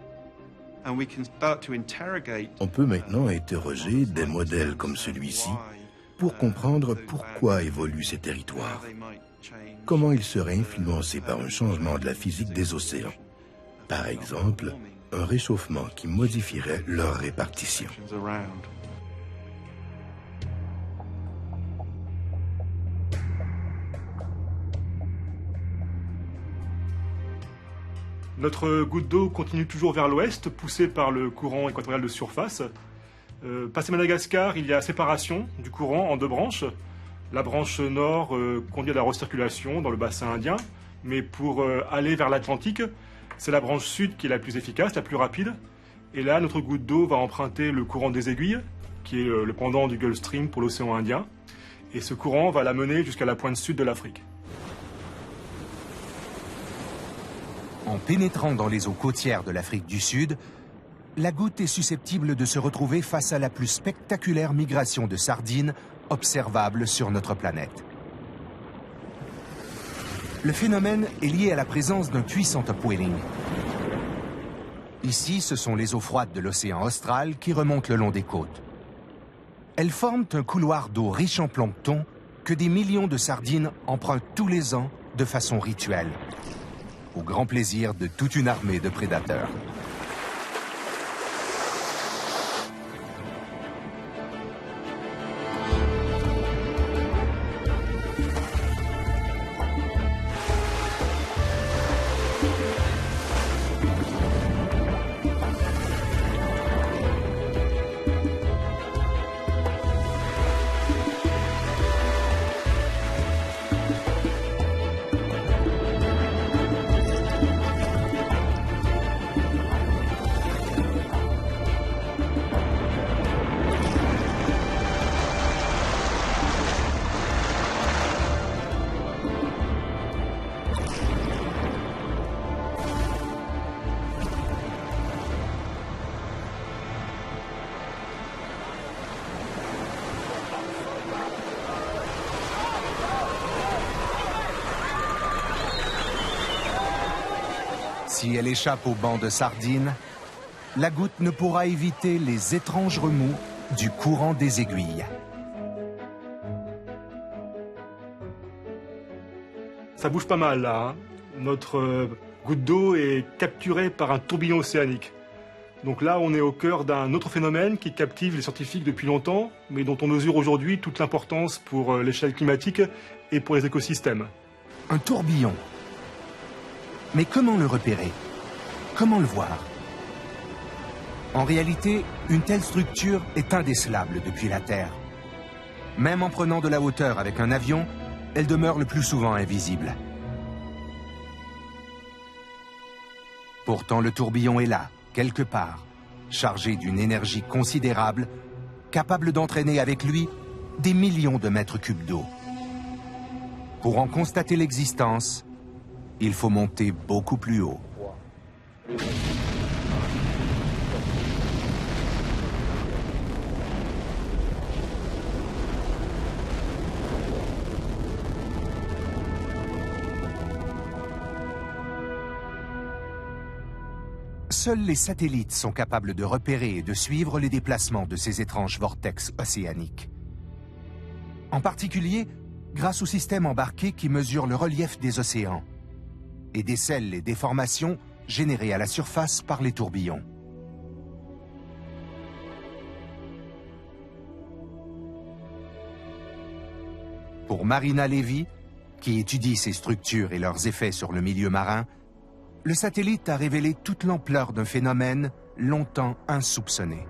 On peut maintenant interroger des modèles comme celui-ci pour comprendre pourquoi évoluent ces territoires, comment ils seraient influencés par un changement de la physique des océans, par exemple un réchauffement qui modifierait leur répartition. Notre goutte d'eau continue toujours vers l'ouest, poussée par le courant équatorial de surface. Passé Madagascar, il y a séparation du courant en deux branches. La branche nord conduit à la recirculation dans le bassin indien, mais pour aller vers l'Atlantique, c'est la branche sud qui est la plus efficace, la plus rapide. Et là, notre goutte d'eau va emprunter le courant des aiguilles, qui est le pendant du Gulf Stream pour l'océan Indien. Et ce courant va la mener jusqu'à la pointe sud de l'Afrique. En pénétrant dans les eaux côtières de l'Afrique du Sud, la goutte est susceptible de se retrouver face à la plus spectaculaire migration de sardines observable sur notre planète. Le phénomène est lié à la présence d'un puissant upwelling. Ici, ce sont les eaux froides de l'océan austral qui remontent le long des côtes. Elles forment un couloir d'eau riche en plancton que des millions de sardines empruntent tous les ans de façon rituelle, au grand plaisir de toute une armée de prédateurs. Si elle échappe au banc de sardines, la goutte ne pourra éviter les étranges remous du courant des aiguilles. Ça bouge pas mal là, hein. Notre goutte d'eau est capturée par un tourbillon océanique. Donc là, on est au cœur d'un autre phénomène qui captive les scientifiques depuis longtemps, mais dont on mesure aujourd'hui toute l'importance pour l'échelle climatique et pour les écosystèmes. Un tourbillon. Mais comment le repérer? Comment le voir? En réalité, une telle structure est indécelable depuis la Terre. Même en prenant de la hauteur avec un avion, elle demeure le plus souvent invisible. Pourtant, le tourbillon est là, quelque part, chargé d'une énergie considérable, capable d'entraîner avec lui des millions de mètres cubes d'eau. Pour en constater l'existence, il faut monter beaucoup plus haut. Seuls les satellites sont capables de repérer et de suivre les déplacements de ces étranges vortex océaniques. En particulier, grâce au système embarqué qui mesure le relief des océans et décèle les déformations générées à la surface par les tourbillons. Pour Marina Levy, qui étudie ces structures et leurs effets sur le milieu marin, le satellite a révélé toute l'ampleur d'un phénomène longtemps insoupçonné.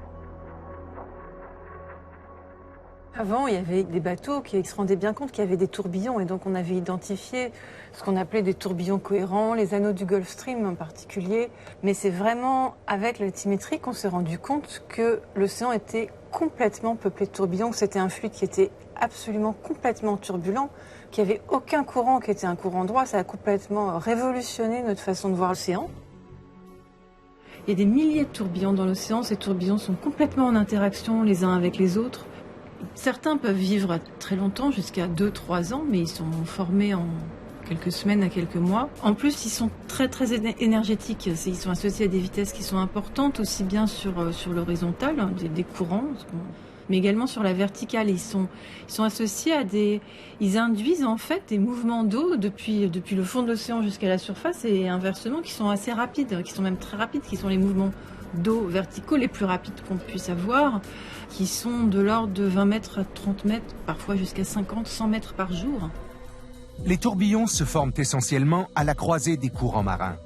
Avant, il y avait des bateaux qui se rendaient bien compte qu'il y avait des tourbillons et donc on avait identifié ce qu'on appelait des tourbillons cohérents, les anneaux du Gulf Stream en particulier. Mais c'est vraiment avec l'altimétrie qu'on s'est rendu compte que l'océan était complètement peuplé de tourbillons, que c'était un fluide qui était absolument complètement turbulent, qu'il n'y avait aucun courant qui était un courant droit. Ça a complètement révolutionné notre façon de voir l'océan. Il y a des milliers de tourbillons dans l'océan. Ces tourbillons sont complètement en interaction les uns avec les autres. Certains peuvent vivre très longtemps, jusqu'à 2-3 ans, mais ils sont formés en quelques semaines à quelques mois. En plus, ils sont très très énergétiques. Ils sont associés à des vitesses qui sont importantes, aussi bien sur l'horizontale, des courants, mais également sur la verticale. Ils sont associés à ils induisent en fait des mouvements d'eau depuis le fond de l'océan jusqu'à la surface et inversement qui sont assez rapides, qui sont même très rapides, qui sont les mouvements d'eau verticaux les plus rapides qu'on puisse avoir, qui sont de l'ordre de 20 mètres à 30 mètres, parfois jusqu'à 50, 100 mètres par jour. Les tourbillons se forment essentiellement à la croisée des courants marins.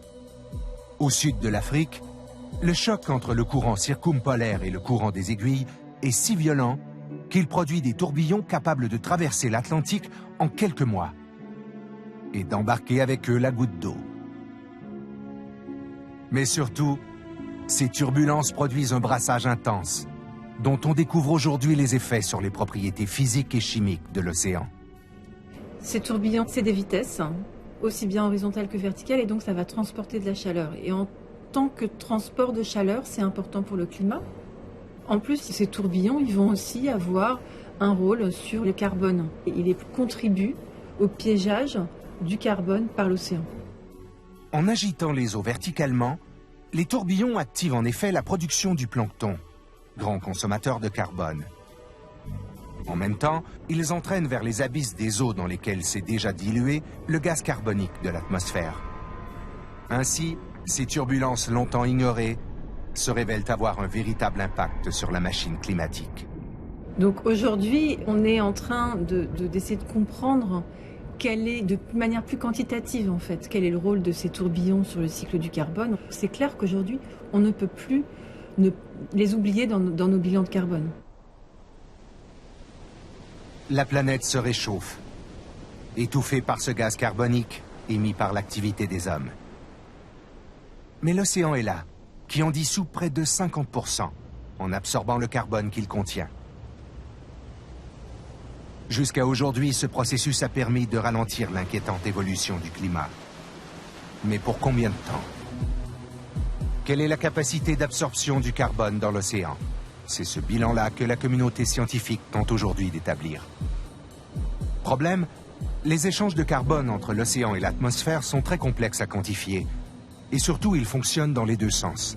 Au sud de l'Afrique, le choc entre le courant circumpolaire et le courant des aiguilles est si violent qu'il produit des tourbillons capables de traverser l'Atlantique en quelques mois et d'embarquer avec eux la goutte d'eau. Mais surtout, ces turbulences produisent un brassage intense, dont on découvre aujourd'hui les effets sur les propriétés physiques et chimiques de l'océan. Ces tourbillons, c'est des vitesses, aussi bien horizontales que verticales, et donc ça va transporter de la chaleur. Et en tant que transport de chaleur, c'est important pour le climat. En plus, ces tourbillons, ils vont aussi avoir un rôle sur le carbone. Ils contribuent au piégeage du carbone par l'océan. En agitant les eaux verticalement, les tourbillons activent en effet la production du plancton, grand consommateur de carbone. En même temps, ils entraînent vers les abysses des eaux dans lesquelles s'est déjà dilué le gaz carbonique de l'atmosphère. Ainsi, ces turbulences longtemps ignorées se révèlent avoir un véritable impact sur la machine climatique. Donc aujourd'hui, on est en train d'essayer de comprendre quel est, de manière plus quantitative en fait, quel est le rôle de ces tourbillons sur le cycle du carbone. C'est clair qu'aujourd'hui, on ne peut plus les oublier dans nos bilans de carbone. La planète se réchauffe, étouffée par ce gaz carbonique émis par l'activité des hommes. Mais l'océan est là, qui en dissout près de 50% en absorbant le carbone qu'il contient. Jusqu'à aujourd'hui, ce processus a permis de ralentir l'inquiétante évolution du climat. Mais pour combien de temps? Quelle est la capacité d'absorption du carbone dans l'océan? C'est ce bilan-là que la communauté scientifique tente aujourd'hui d'établir. Problème, les échanges de carbone entre l'océan et l'atmosphère sont très complexes à quantifier Et surtout, il fonctionne dans les deux sens.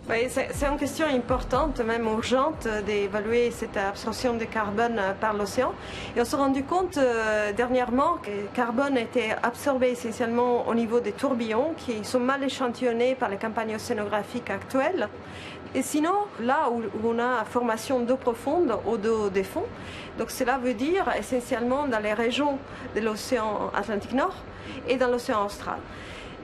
Oui, c'est une question importante, même urgente, d'évaluer cette absorption de carbone par l'océan. Et on s'est rendu compte dernièrement que le carbone était absorbé essentiellement au niveau des tourbillons qui sont mal échantillonnés par les campagnes océanographiques actuelles. Et sinon, là où on a formation d'eau profonde au dos des fonds, donc cela veut dire essentiellement dans les régions de l'océan Atlantique Nord et dans l'océan Austral.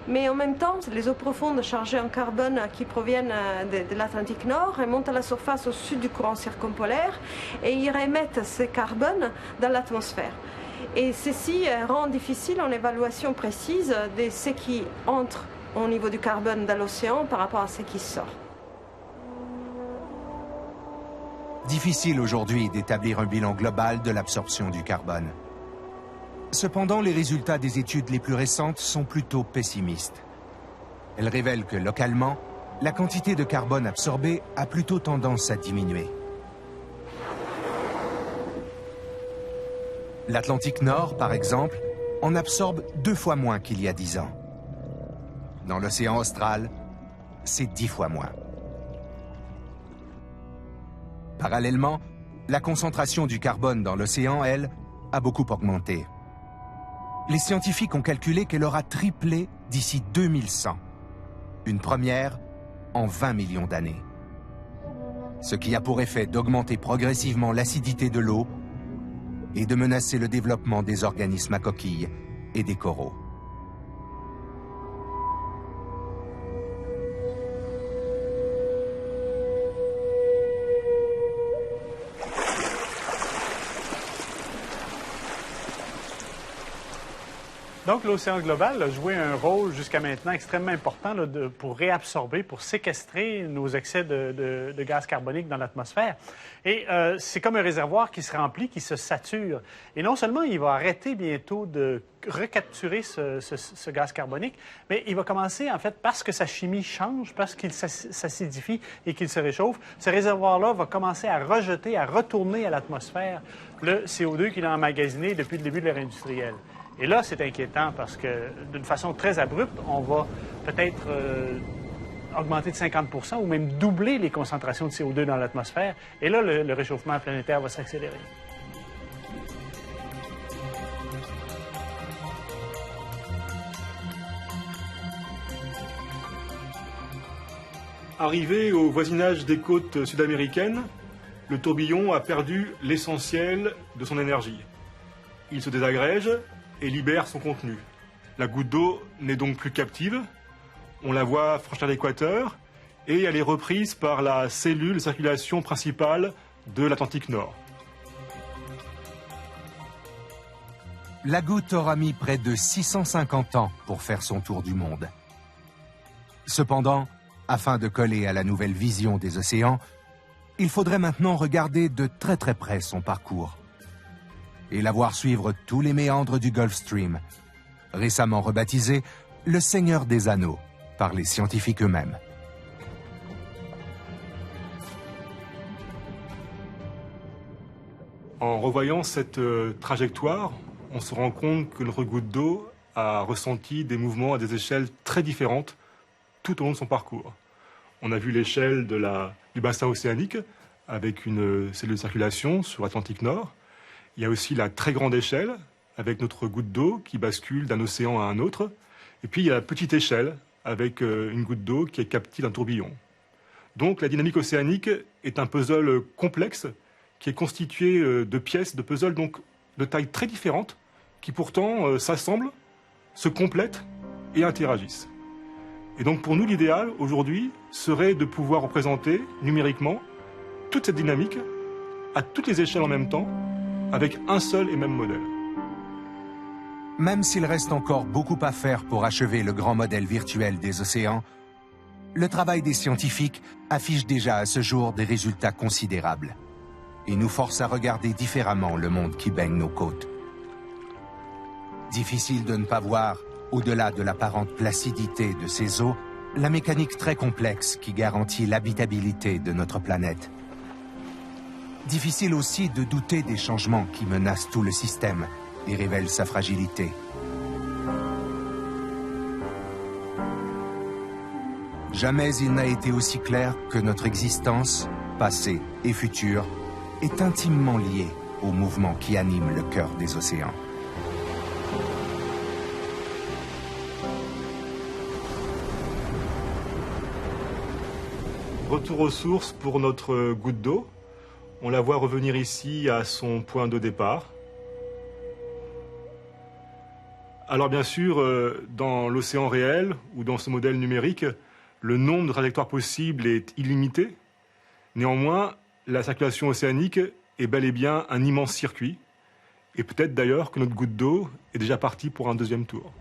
Mais en même temps, les eaux profondes chargées en carbone qui proviennent de l'Atlantique Nord remontent à la surface au sud du courant circumpolaire et ils remettent ce carbone dans l'atmosphère. Et ceci rend difficile une évaluation précise de ce qui entre au niveau du carbone dans l'océan par rapport à ce qui sort. Difficile aujourd'hui d'établir un bilan global de l'absorption du carbone. Cependant, les résultats des études les plus récentes sont plutôt pessimistes. Elles révèlent que localement, la quantité de carbone absorbée a plutôt tendance à diminuer. L'Atlantique Nord, par exemple, en absorbe 2 fois moins qu'il y a 10 ans. Dans l'océan austral, c'est 10 fois moins. Parallèlement, la concentration du carbone dans l'océan, elle, a beaucoup augmenté. Les scientifiques ont calculé qu'elle aura triplé d'ici 2100. Une première en 20 millions d'années. Ce qui a pour effet d'augmenter progressivement l'acidité de l'eau et de menacer le développement des organismes à coquilles et des coraux. Donc, l'océan global a joué un rôle jusqu'à maintenant extrêmement important là, pour réabsorber, pour séquestrer nos excès de gaz carbonique dans l'atmosphère. Et c'est comme un réservoir qui se remplit, qui se sature. Et non seulement il va arrêter bientôt de recapturer ce gaz carbonique, mais il va commencer, en fait, parce que sa chimie change, parce qu'il s'acidifie et qu'il se réchauffe, ce réservoir-là va commencer à rejeter, à retourner à l'atmosphère le CO2 qu'il a emmagasiné depuis le début de l'ère industrielle. Et là, c'est inquiétant parce que, d'une façon très abrupte, on va peut-être augmenter de 50 ou même doubler les concentrations de CO2 dans l'atmosphère. Et là, le réchauffement planétaire va s'accélérer. Arrivé au voisinage des côtes sud-américaines, le tourbillon a perdu l'essentiel de son énergie. Il se désagrège et libère son contenu. La goutte d'eau n'est donc plus captive, on la voit franchir l'équateur et elle est reprise par la cellule de circulation principale de l'Atlantique Nord. La goutte aura mis près de 650 ans pour faire son tour du monde. Cependant, afin de coller à la nouvelle vision des océans, il faudrait maintenant regarder de très très près son parcours et la voir suivre tous les méandres du Gulf Stream, récemment rebaptisé le Seigneur des Anneaux par les scientifiques eux-mêmes. En revoyant cette trajectoire, on se rend compte que notre goutte d'eau a ressenti des mouvements à des échelles très différentes tout au long de son parcours. On a vu l'échelle du bassin océanique avec une cellule de circulation sur l'Atlantique Nord. Il y a aussi la très grande échelle, avec notre goutte d'eau qui bascule d'un océan à un autre. Et puis il y a la petite échelle, avec une goutte d'eau qui est captive d'un tourbillon. Donc la dynamique océanique est un puzzle complexe, qui est constitué de pièces de puzzle donc de tailles très différentes, qui pourtant s'assemblent, se complètent et interagissent. Et donc pour nous, l'idéal, aujourd'hui, serait de pouvoir représenter numériquement toute cette dynamique, à toutes les échelles en même temps, avec un seul et même modèle. Même s'il reste encore beaucoup à faire pour achever le grand modèle virtuel des océans, le travail des scientifiques affiche déjà à ce jour des résultats considérables et nous force à regarder différemment le monde qui baigne nos côtes. Difficile de ne pas voir, au-delà de l'apparente placidité de ces eaux, la mécanique très complexe qui garantit l'habitabilité de notre planète. Difficile aussi de douter des changements qui menacent tout le système et révèlent sa fragilité. Jamais il n'a été aussi clair que notre existence, passée et future, est intimement liée au mouvement qui anime le cœur des océans. Retour aux sources pour notre goutte d'eau. On la voit revenir ici à son point de départ. Alors bien sûr, dans l'océan réel ou dans ce modèle numérique, le nombre de trajectoires possibles est illimité. Néanmoins, la circulation océanique est bel et bien un immense circuit. Et peut-être d'ailleurs que notre goutte d'eau est déjà partie pour un deuxième tour.